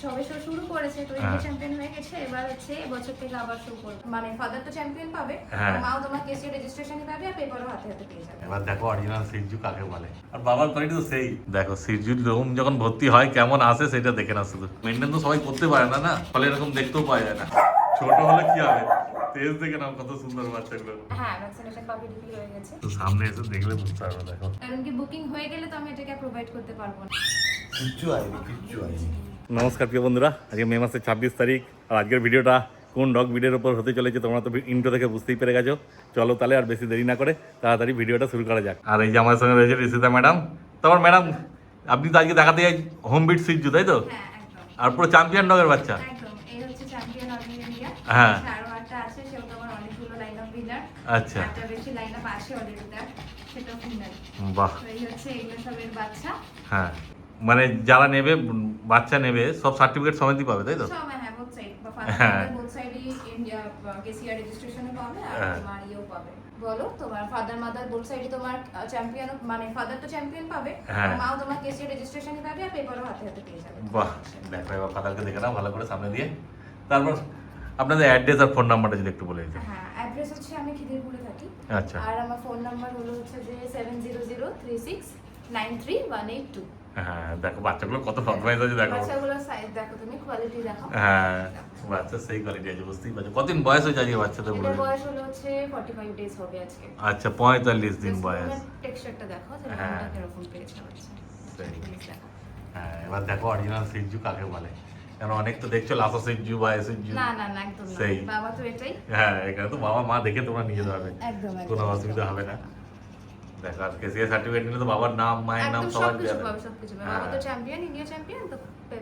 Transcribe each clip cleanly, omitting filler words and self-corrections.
সবে শুরু করেছে, তো ইন্ডিয়া চ্যাম্পিয়ন হয়ে গেছে, এবার হচ্ছে এবছর থেকে আবার শুরু করবে। মানে ফাদার তো চ্যাম্পিয়ন পাবে, মাও তোমার কেসি রেজিস্ট্রেশনই পাবে আর পেপারও হাতে হাতে পেয়ে যাবে। এবার দেখো অরিজিনাল সিরজু কাকে বলে, আর বাবার কোয়ালিটি তো সেই। দেখো সিরজুর রুম যখন ভর্তি হয় কেমন আসে সেটা দেখে না, শুধু মেনটেন তো সবাই করতে পারে না, ফলে এরকম দেখতেও পাওয়া যায় না। ছোট হলে কি হবে, তেজ দেখে নাও কত সুন্দর বাচ্চাগুলো। হ্যাঁ, ভ্যাকসিনেশন পাবলিকলি হয়ে গেছে, তো সামনে এসে দেখলে বুঝতে পারবে। দেখো কারণ কি বুকিং হয়ে গেলে তো আমি এটাকে প্রোভাইড করতে পারবো না। কিচ্ছু আইনি। নমস্কার প্রিয় বন্ধুরা, আজকে মে মাসের 26 তারিখ, আর আজকের ভিডিওটা কোন ডগ ভিডিওর উপর হতে চলেছে তোমরা তো ইন্ট্রো থেকে বুঝতেই পেরে গেছো। চলো তাহলে আর বেশি দেরি না করে তাড়াতাড়ি ভিডিওটা শুরু করা যাক। আর এই যে আমার সঙ্গে রয়েছে ঋষিতা ম্যাডাম। তোমার ম্যাডাম আপনি তো আজকে দেখাতে যাই হোম বিট সিরজু, তাই তো? হ্যাঁ একদম আর পুরো চ্যাম্পিয়ন ডগের বাচ্চা। একদম, এই হচ্ছে চ্যাম্পিয়ন অফ ইন্ডিয়া। হ্যাঁ। আরো একটা আছে, সেও তোমার অনেকগুলো লাইন অফ উইনার। আচ্ছা। একটা বেশি লাইন অফ আছে অলরেডি তার, সেটাও ফিমেল। বাহ। তো এই হচ্ছে এগুলো সবের বাচ্চা। হ্যাঁ, মানে যারা নেবে বাচ্চা নেবে সব সার্টিফিকেট সমেতই পাবে, তাই তো? সব হ্যাঁ, বোথ সাইড বা হ্যাঁ। ফাদার বোথ সাইডই ইন্ডিয়া কেসিআর রেজিস্ট্রেশনও পাবে আর হ্যাঁ। তোমার ইয়েও পাবে। বলো তোমার ফাদার মাদার বোথ সাইডই তোমার চ্যাম্পিয়ন, মানে ফাদার তো চ্যাম্পিয়ন পাবে, হ্যাঁ। মাও তোমার কেসিআর রেজিস্ট্রেশনই পাবে আর পেপারও হাতে হাতে পেয়ে যাবে। বাহ, দেখো এবার ফাদারকে দেখে নাও ভালো করে সামনে দিয়ে। তারপর আপনাদের অ্যাড্রেস আর ফোন নাম্বারটা যদি একটু বলে দিতেন। হ্যাঁ, অ্যাড্রেস হচ্ছে আমি খিদিরপুরে থাকি। আচ্ছা। আর আমার ফোন নাম্বার হলো হচ্ছে যে 7003693182। হ্যাঁ, দেখো বাচ্চাগুলো কত ফরমাইজ আছে দেখো। বাচ্চাগুলোর সাইজ দেখো, তুমি কোয়ালিটি দেখো। হ্যাঁ, বাচ্চা সেই কোয়ালিটি আছে, বুঝতেই পারছো। কতদিন বয়স হয়েছে আজকে বাচ্চাদের বলে? এটার বয়স হলো হচ্ছে 45 ডেজ হবে আজকে। আচ্ছা, 45 দিন বয়স। টেক্সচারটা দেখো যে হ্যাঁ। রংটা কিরকম পেয়েছে বাচ্চা। সেই। দেখো। হ্যাঁ, এবার দেখো অরিজিনাল সিরজু কাকে বলে, কারণ অনেক তো দেখছো লাসা সিরজু বা সিরজু। না না না, একদম না, সেই। বাবা তো এটাই। হ্যাঁ, এখানে তো বাবা মা দেখে তোমরা নিয়ে যেতে হবে, একদম কোনো অসুবিধা হবে না। দেখো আর কেসিআর সার্টিফিকেট নিলে তো বাবার নাম মায়ের নাম একদম সবার সবকিছু দেওয়া পাবে, সবকিছু পাবে। হ্যাঁ। বাবা তো চ্যাম্পিয়ন, ইন্ডিয়া চ্যাম্পিয়ন, তো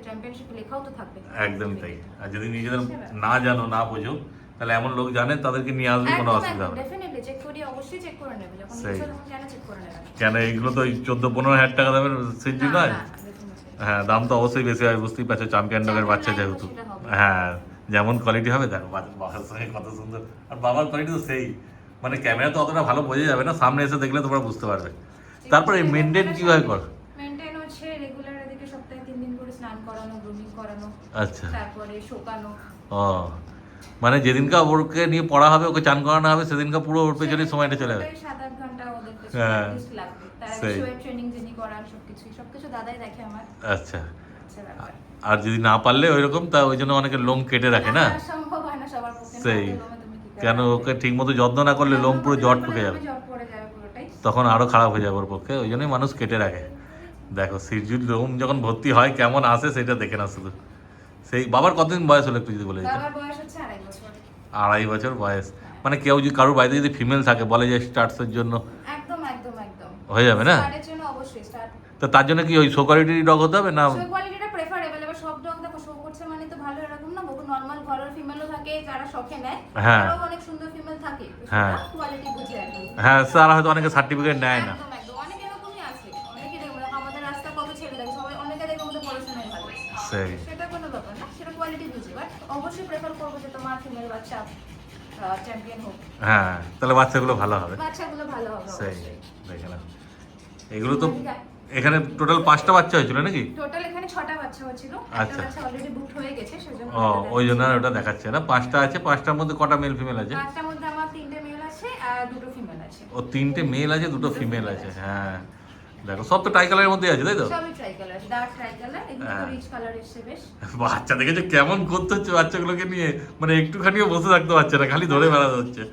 চ্যাম্পিয়নশিপ লেখাও তো থাকবে। একদমই তাই। আর যদি নিজেদের না জানো না বোঝো, তাহলে এমন লোক জানে তাদেরকে নিয়ে আসবে, কোনো অসুবিধা হবে না। ডেফিনেটলি চেক করি, অবশ্যই চেক করে নেবে যখন সেই। কিছু তখন কেন চেক করে নেবে না? কেন এইগুলো তো 14-15 হাজার টাকা দামের সিরজু নয়। না, definitely। হ্যাঁ, দাম তো অবশ্যই বেশি হয়, বুঝতেই পারছো, চ্যাম্পিয়ন ডগের বাচ্চা Champion যেহেতু। সেটা হবে। হ্যাঁ, যেমন কোয়ালিটি হবে দেখো বাবার সঙ্গে কত সুন্দর। আর বাবার কোয়ালিটি তো সেই, মানে ক্যামেরা তো অতটা ভালো বোঝা যাবে না, সামনে এসে দেখলে তোমরা বুঝতে পারবে। তারপরে এই মেনটেন কিভাবে কর? মেইনটেইন হচ্ছে রেগুলার, এদিকে সপ্তাহে 3 দিন করে স্নান করানো, গ্রুমিং করানো, আচ্ছা। তারপরে শোকানো। ও, মানে যেদিনকা ওকে নিয়ে পড়া হবে, ওকে চান করানো হবে, সেদিনকা পুরো ওর পেছনেই সময়টা চলে যাবে। 7-8 ঘন্টা ওদের কাছে হ্যাঁ। at least লাগবে। তার আগে সেই। শোয়ের ট্রেনিং যিনি করান, সবকিছু দাদাই দেখে আমার। আচ্ছা। আচ্ছা, ব্যাপার। আর যদি না পারলে ওইরকম, তা ওই জন্য অনেকে লোম কেটে রাখে না। সম্ভব হয় না সবার পক্ষে। সেই। না, লোমে তুমি কি করবে? কেন ওকে ঠিক মতো যত্ন না করলে লোম পুরো জট ঢুকে যাবে, জট পড়ে যাবে পুরোটাই। তখন আরো খারাপ হয়ে যাবে ওর পক্ষে, ওই জন্যই মানুষ কেটে রাখে। দেখো সিরজুর রুম যখন ভর্তি হয় কেমন আসে সেটা দেখে না শুধু। সেই বাবার কতদিন বয়স হলো একটু যদি বলে দিতে। বাবার বয়স হচ্ছে 2.5 বছর। 2.5 বছর বয়স, মানে কেউ যদি কারোর বাড়িতে যদি ফিমেল থাকে বলে যে স্টার্টসের জন্য একদম একদম একদম হয়ে যাবে না? স্টার্টের জন্য অবশ্যই স্টার্ট। তো তার জন্য কি ওই শো কোয়ালিটির ডগ হতে হবে না? শো কোয়ালিটিটা প্রেফারেবল। এবার সব ডগ দেখো শো করছে মানে তো ভালো এরকম না, বহু নরমাল ঘরের ফিমেলও থাকে যারা শখে নেয়। হ্যাঁ। আরো অনেক সুন্দর ফিমেল থাকে, হ্যাঁ। কোয়ালিটি বুঝে আর কি। হ্যাঁ, স্যার হয়তো অনেকে সার্টিফিকেট নেয় না। একদম একদম, অনেক এরকমই আছে। অনেকে দেখো আমাদের রাস্তা কত ছেড়ে দেয় সবাই, অনেকে দেখো আমাদের পড়াশোনায় ভালো। সেই। সেটা কোনো ব্যাপার না, সেটা কোয়ালিটি বুঝে। বাট অবশ্যই প্রেফার করবো যে তোমার ফিমেল বাচ্চা চ্যাম্পিয়ন হোক, হ্যাঁ, তাহলে বাচ্চাগুলো ভালো হবে। বাচ্চাগুলো ভালো হবে সেই, অবশ্যই। দেখে না এগুলো তো। এখানে টোটাল 5টা বাচ্চা হয়েছিল নাকি? টোটাল এখানে 6টা বাচ্চা হয়েছিল, একটা আচ্ছা। বাচ্চা অলরেডি বুক হয়ে গেছে সেজন্য। ও, ওই জন্য আর ওটা দেখাচ্ছে না। 5টা আছে, 5টার মধ্যে কটা মেল ফিমেল আছে? 5টার মধ্যে আমার 3টে মেল আছে আর 2টো ফিমেল আছে। ও, 3টে মেল আছে, 2টো ফিমেল আছে। হ্যাঁ, দেখো সব তো ট্রাই কালারের মধ্যে আছে, তাই তো? সবই try colour, dark try colour, এগুলো হ্যাঁ। রিচ কালার এসছে বেশ। বাচ্চা দেখেছো কেমন করতে হচ্ছে বাচ্চাগুলোকে নিয়ে, মানে একটুখানিও বসে থাকতে পারছে না, খালি ধরে বেড়াতে হচ্ছে।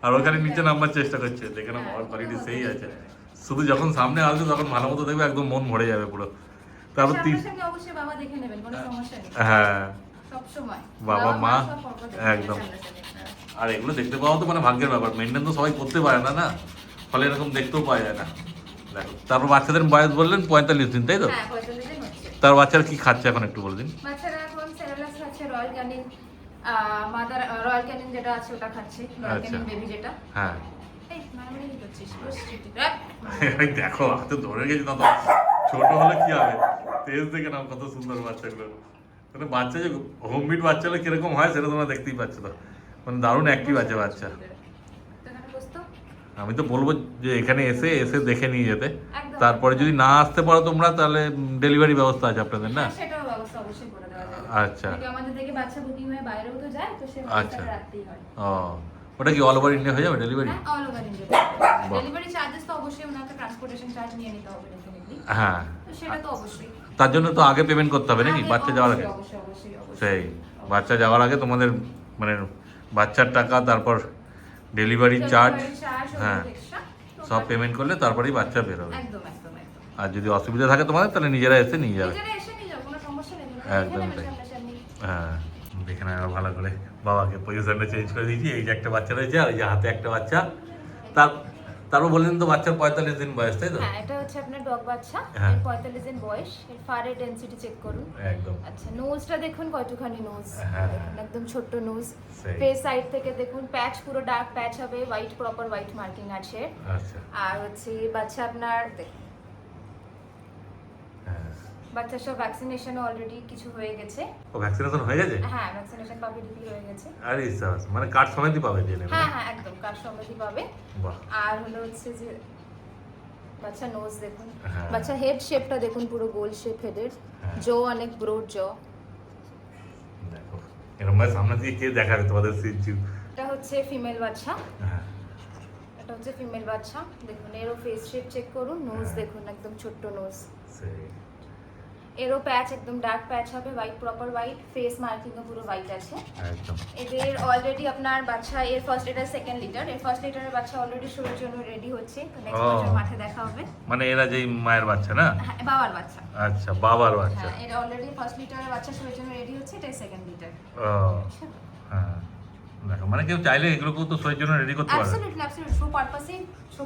আর ওখানে নিচে নামবার চেষ্টা করছে, দেখে না বাবার কোয়ালিটি সেই আছে। শুধু যখন সামনে আসবে তখন ভালো মতো দেখবে, একদম মন ভরে যাবে পুরো। তারপর সঙ্গে অবশ্যই বাবা দেখে নেবেন, কোনো সমস্যা নেই। হ্যাঁ, সব সময় বাবা, মা, সব পক্ষ থেকে একদম। সামনাসামনি আপনারা। আর এগুলো দেখতে পাওয়া তো মানে ভাগ্যের ব্যাপার, মেনটেন তো সবাই করতে পারে না, ফলে এরকম দেখতেও পাওয়া যায় না। দেখো তারপর বাচ্চাদের বয়স বললেন 45 দিন, তাই তো? হ্যাঁ, 45 দিন হচ্ছে। তার বাচ্চারা কি খাচ্ছে এখন একটু বলে দিন। বাচ্চারা এখন সেরেলাক্স খাচ্ছে, royal Canin, mother royal Canin যেটা আছে ওটা খাচ্ছে, রয়্যাল আচ্ছা। ক্যানিন বেবি যেটা। হ্যাঁ। এই মারামারি কি করছিস? দেখো হাতে ধরে গেছি না তো, ছোট হলে কি হবে, তেজ দেখে নাও কত সুন্দর বাচ্চাগুলো। মানে বাচ্চা যে হোম মিট বাচ্চা হলে কিরকম হয় সেটা তোমরা দেখতেই পাচ্ছ তো, মানে দারুণ অ্যাক্টিভ আছে বাচ্চা। আমি তো বলবো যে এখানে এসে দেখে নিয়ে যেতে, একদম। তারপরে যদি না আসতে পারো তোমরা তাহলে ডেলিভারি ব্যবস্থা আছে আপনাদের না? সেটাও ব্যবস্থা অবশ্যই করে দেওয়া যাবে। আচ্ছা যদি আমাদের থেকে বাচ্চা বুকিং হয়ে বাইরেও তো যায়, তো সে আচ্ছা। বাচ্চাটা রাখতেই হয়। ও ওটা কি অল ওভার ইন্ডিয়া হয়ে যাবে ডেলিভারি? হ্যাঁ, all over India. Delivery charges তো অবশ্যই ওনাকে ট্রান্সপোর্টেশন চার্জ নিয়ে নিতে হবে ডেফিনেটলি। হ্যাঁ, তো সেটা তো অবশ্যই। তার জন্য তো আগে পেমেন্ট করতে হবে নাকি আগে বাচ্চা যাওয়ার আগে? অবশ্যই, অবশ্যই, অবশ্যই। সেই বাচ্চা যাওয়ার আগে তোমাদের মানে বাচ্চার টাকা, তারপর ডেলিভারি চার্জ, হ্যাঁ সব পেমেন্ট করলে তারপরেই বাচ্চা বেরোবে। একদম একদম একদম। আর যদি অসুবিধা থাকে তোমাদের তাহলে নিজেরা এসে নিয়ে যাবে। নিজেরা এসে নিয়ে যাও, কোনো সমস্যা নেই। একদম তাই। হ্যাঁ, দেখে না ভালো করে বাবাকে পজিশনটা চেঞ্জ করে দিয়েছি। এই যে একটা বাচ্চা রয়েছে আর এই যে হাতে একটা বাচ্চা। তারপর বললেন তো বাচ্চার 45 দিন বয়স, তাই তো? হ্যাঁ, এটা হচ্ছে আপনার ডগ বাচ্চা। হ্যাঁ। এর 45 দিন বয়স। এর ফারের ডেনসিটি চেক করুন। একদম। আচ্ছা, নোজটা দেখুন কতখানি নোজ। হ্যাঁ। দেখুন একদম ছোট্ট নোজ। সেই। ফেস সাইড থেকে দেখুন প্যাচ, পুরো ডার্ক প্যাচ হবে, হোয়াইট প্রপার হোয়াইট মার্কিং আছে। আচ্ছা। আর হচ্ছে বাচ্চা আপনার হ্যাঁ। বাচ্চার সব ভ্যাকসিনেশন অলরেডি কিছু হয়ে গেছে। ও ভ্যাকসিনেশন হয়ে গেছে? হ্যাঁ, ভ্যাকসিনেশন পাবে ডিপি হয়ে গেছে। আরে সাবাস, মানে কার্ড সমেতই পাবে দিয়ে নেবে? হ্যাঁ হ্যাঁ, একদম কার্ড সমেতই পাবে। বাহ। আর হলো হচ্ছে যে বাচ্চা নোজ দেখুন, হ্যাঁ। বাচ্চা হেড শেপটা দেখুন, পুরো গোল শেপ হেডের। হ্যাঁ। জো অনেক ব্রড জো। দেখো এরকম ভাবে সামনে দিয়ে কে দেখাবে তোমাদের সিনচু? এটা হচ্ছে ফিমেল বাচ্চা। হ্যাঁ। এটা হচ্ছে ফিমেল বাচ্চা। দেখুন এরও ফেস শেপ চেক করুন, নোজ হ্যাঁ। দেখুন একদম ছোট্ট নোজ। সেই। এরও প্যাচ একদম ডার্ক প্যাচ হবে, হোয়াইট প্রপার হোয়াইট, ফেস মার্কিংও পুরো হোয়াইট আছে। একদম। এদের অলরেডি আপনার বাচ্চা এর ফার্স্ট লিটার সেকেন্ড লিটার, এর ফার্স্ট লিটারের বাচ্চা অলরেডি শোয়ের জন্য রেডি হচ্ছে। তো নেক্সট ও। বছর মাঠে দেখা হবে। মানে এরা যেই মায়ের বাচ্চা না? হ্যাঁ, বাবার বাচ্চা। আচ্ছা, বাবার বাচ্চা। হ্যাঁ, এটা অলরেডি ফার্স্ট লিটারের বাচ্চা শোয়ের জন্য রেডি হচ্ছে, এটাই সেকেন্ড লিটার। ও হ্যাঁ, দেখো মানে কেউ চাইলে এগুলোকেও তো শোয়ের জন্য রেডি করতে পারে। অ্যাবসলিউটলি অ্যাবসলিউটলি, শো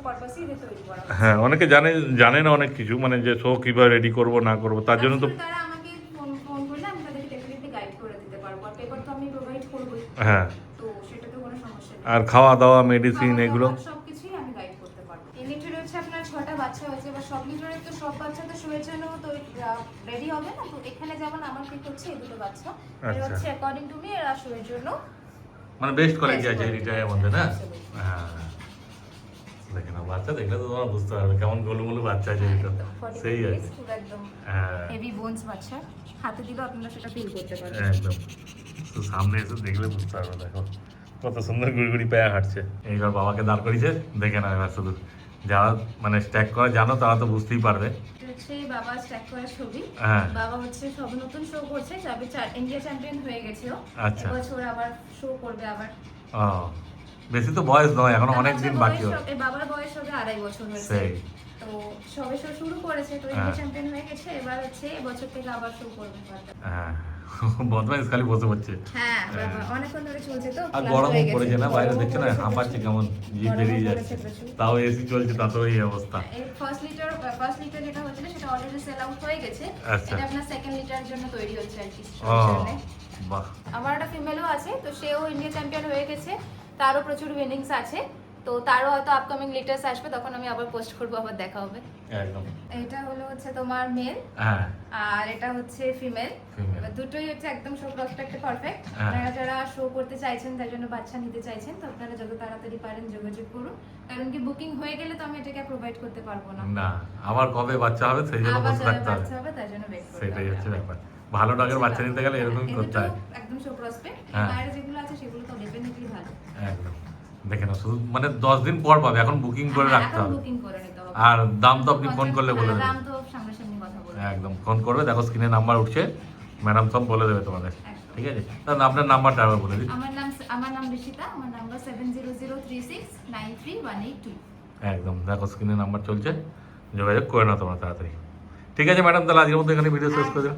পারপাসেই এটা তৈরি করা হয়। হ্যাঁ, অনেকে জানে না অনেক কিছু, মানে যে শো কিভাবে রেডি করব না করব, তার জন্য তো। Actually, তারা আমাকে ফোন করলে আমি তাদেরকে ডেফিনেটলি গাইড করে দিতে পারবো। আর পেপার তো আমি প্রোভাইড করবই। হ্যাঁ, তো সেটা তো কোনো সমস্যা নেই। আর খাওয়া দাওয়া মেডিসিন এগুলো সবকিছুই আমি গাইড করতে পারবো। এই লিটারে হচ্ছে আপনার 6টা বাচ্চা হয়েছে, এবার সব লিটারে তো সব বাচ্চা তো শোয়ের জন্য তো রেডি হবে না। তো এখানে যেমন আমার পিক হচ্ছে এই দুটো বাচ্চা, এটা আচ্ছা। হচ্ছে অ্যাকর্ডিং টু মি এরা শোয়ের জন্য মানে বেস্ট কোয়ালিটি আছে quality রিটায়ারের আছে, মধ্যে না? absolutely। হ্যাঁ, দেখে না বাচ্চা দেখলে তো তোমরা বুঝতে পারবে কেমন গোলুমুলু বাচ্চা আছে এটা। একদম 40 সেই days, আছে। পুরো একদম হ্যাঁ, হেভি বোনস বাচ্চা। হাতে দিলে আপনারা সেটা ফিল করতে পারবেন। একদম। তো সামনে এসে দেখলে বুঝতে পারবে, দেখো কত সুন্দর গুড়ি গুড়ি পায়ে হাঁটছে। এইবার বাবাকে দাঁড় করিয়েছে, দেখে না এবার শুধু যারা মানে স্ট্যাক করা জানো তারা তো বুঝতেই পারবে। এটা হচ্ছে বাবা স্ট্যাক করা ছবি। হ্যাঁ। বাবা হচ্ছে সব নতুন শো করছে, যাবে ইন্ডিয়া চ্যাম্পিয়ন হয়ে গেছে ও। আচ্ছা। এবছর আবার শো করবে আবার। ও বেশি তো বয়স নয়, এখনো আমার অনেক দিন বয়স বাকি আছে। বাবার বয়স হবে 2.5 বছর হয়েছে। সেই। তো সবে শো শুরু করেছে, তো হ্যাঁ। ইন্ডিয়া চ্যাম্পিয়ন হয়ে গেছে, এবার হচ্ছে এবছর থেকে আবার শো করবে। হ্যাঁ, বদমাইশ খালি বসে পড়ছে। হ্যাঁ, বাবা অনেকক্ষণ ধরে চলছে তো। আর class গরমও হয়ে গেছে। পড়েছে না, বাইরে গরমও দেখছো না পড়েছে হাঁপাচ্ছে প্রচুর। কেমন, জিভ গরমও বেরিয়ে পড়েছে যাচ্ছে। প্রচুর। তাও এসি চলছে, তাতেও এই অবস্থা। এর ফার্স্ট লিটার যেটা হচ্ছিল সেটা অলরেডি সেল আউট হয়ে গেছে। আচ্ছা। এটা আপনার সেকেন্ড লিটারের জন্য তৈরি হচ্ছে আর কি। ও বাহ। আমার একটা ফিমেলও আছে, তো সেও ইন্ডিয়া চ্যাম্পিয়ন হয়ে গেছে, তারও প্রচুর উইনিংস আছে। তো তারও হয়তো আপকামিং লিটার্স আসবে, তখন আমি আবার পোস্ট করবো, আবার দেখা হবে। একদম। এটা হলো হচ্ছে তোমার মেল, হ্যাঁ। আর এটা হচ্ছে ফিমেল। Female। দুটোই হচ্ছে একদম শো প্রসপেক্টে পারফেক্ট। হ্যাঁ। আপনারা যারা শো করতে চাইছেন, তার জন্য বাচ্চা নিতে চাইছেন, তো আপনারা যত তাড়াতাড়ি পারেন যোগাযোগ করুন। কারণ কি বুকিং হয়ে গেলে তো আমি এটাকে প্রোভাইড করতে পারবো না। না, আবার কবে বাচ্চা হবে সেই জন্য আবার বসে যারা থাকতে হবে। বাচ্চা হবে তার জন্য ওয়েট করতে সেটাই হবে। হচ্ছে ব্যাপার। ভালো ডগের বাচ্চা নিতে গেলে এরকমই করতে হয়। একদম শো প্রসপেক্ট। হ্যাঁ। বাইরে যেগুলো আছে সেগুলো তো ডেফিনেটলি ভালো। একদম। দেখে না শুধু মানে 10 দিন পর পাবে, এখন বুকিং করে হ্যাঁ, রাখতে এখন হবে। বুকিং করে নিতে হবে। আর দাম তো আপনি ফোন করলে বলে হ্যাঁ, দেবেন। দাম তো সামনাসামনি কথা বলবো। একদম ফোন করবে, দেখো স্ক্রিনে নাম্বার উঠছে, ম্যাডাম সব বলে দেবে তোমাদের। একদম। ঠিক আছে, তাহলে আপনার নাম্বারটা আবার বলে দিন। আমার নাম ঋষিতা, আমার নাম্বার 7003693182। একদম, দেখো স্ক্রিনে নাম্বার চলছে, যোগাযোগ করে নাও তোমরা তাড়াতাড়ি। ঠিক আছে ম্যাডাম, তাহলে আজকের মতো এখানে ভিডিও শেষ করে দিলাম।